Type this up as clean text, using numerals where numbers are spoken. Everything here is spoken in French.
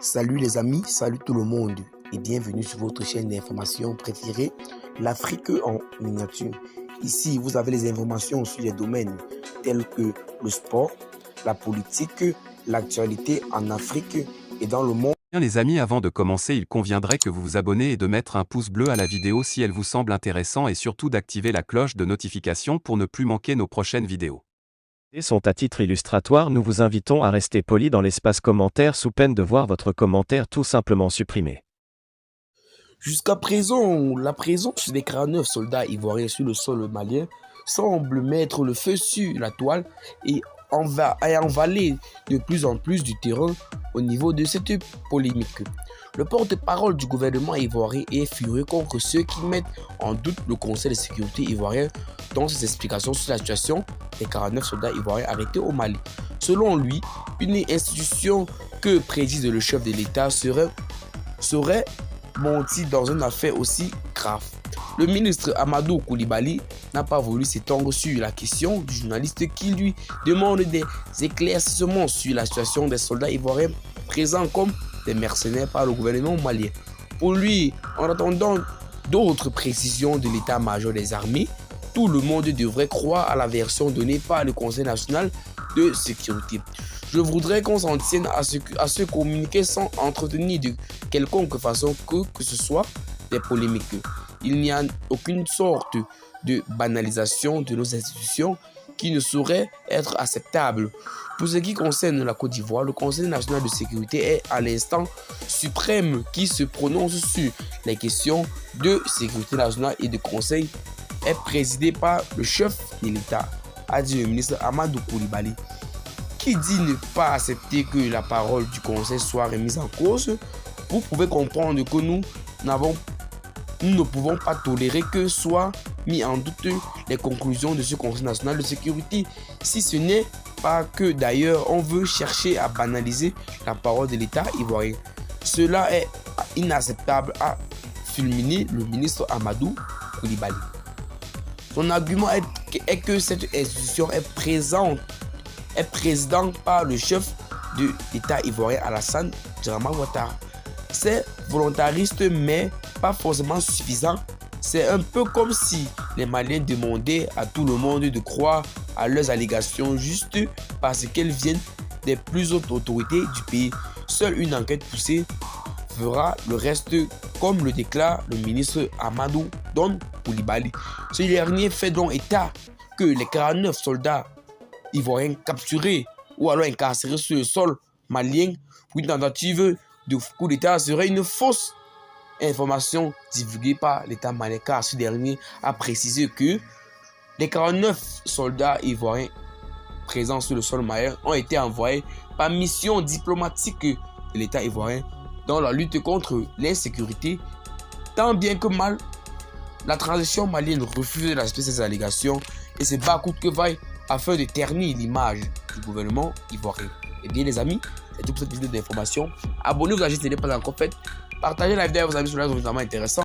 Salut les amis, salut tout le monde et bienvenue sur votre chaîne d'information préférée, l'Afrique en miniature. Ici, vous avez les informations sur les domaines tels que le sport, la politique, l'actualité en Afrique et dans le monde. Bien les amis, avant de commencer, il conviendrait que vous vous abonnez et de mettre un pouce bleu à la vidéo si elle vous semble intéressante et surtout d'activer la cloche de notification pour ne plus manquer nos prochaines vidéos. Sont à titre illustratoire, nous vous invitons à rester poli dans l'espace commentaire sous peine de voir votre commentaire tout simplement supprimé. Jusqu'à présent, la présence des 49 soldats ivoiriens sur le sol malien semble mettre le feu sur la toile et envaler de plus en plus du terrain au niveau de cette polémique. Le porte-parole du gouvernement ivoirien est furieux contre ceux qui mettent en doute le Conseil de sécurité ivoirien dans ses explications sur la situation des 49 soldats ivoiriens arrêtés au Mali. Selon lui, une institution que préside le chef de l'État serait menti dans une affaire aussi grave. Le ministre Amadou Koulibaly n'a pas voulu s'étendre sur la question du journaliste qui lui demande des éclaircissements sur la situation des soldats ivoiriens présents comme des mercenaires par le gouvernement malien. Pour lui, en attendant d'autres précisions de l'état-major des armées, tout le monde devrait croire à la version donnée par le Conseil national de sécurité. Je voudrais qu'on s'en tienne à ce communiqué sans entretenir de quelconque façon que ce soit des polémiques. Il n'y a aucune sorte de banalisation de nos institutions qui ne saurait être acceptable. Pour ce qui concerne la Côte d'Ivoire, le Conseil national de sécurité est à l'instant suprême qui se prononce sur les questions de sécurité nationale et de conseil est présidé par le chef de l'État, a dit le ministre Amadou Koulibaly, qui dit ne pas accepter que la parole du Conseil soit remise en cause. Vous pouvez comprendre que nous ne pouvons pas tolérer que soient mis en doute les conclusions de ce Conseil national de sécurité, si ce n'est pas que d'ailleurs on veut chercher à banaliser la parole de l'État ivoirien. Cela est inacceptable, a fulminé le ministre Amadou Koulibaly. Son argument est que cette institution est présidente par le chef de l'État ivoirien Alassane Dramane Ouattara. C'est volontariste mais pas forcément suffisant. C'est un peu comme si les Maliens demandaient à tout le monde de croire à leurs allégations juste parce qu'elles viennent des plus hautes autorités du pays. Seule une enquête poussée fera le reste, comme le déclare le ministre Amadou Koulibaly. Ce dernier fait donc état que les 49 soldats ivoiriens capturés ou alors incarcérés sur le sol malien pour une tentative de coup d'État serait une fausse information divulguée par l'État malien, car ce dernier a précisé que les 49 soldats ivoiriens présents sur le sol malien ont été envoyés par mission diplomatique de l'État ivoirien dans la lutte contre l'insécurité. Tant bien que mal, la transition malienne refuse d'accepter ces allégations et se bat coûte que vaille afin de ternir l'image du gouvernement ivoirien. Et bien les amis, c'est tout pour cette vidéo d'information. Abonnez-vous à la chaîne si ce n'est pas encore fait. Partagez la vidéo à vos amis sur les réseaux, c'est vraiment intéressant.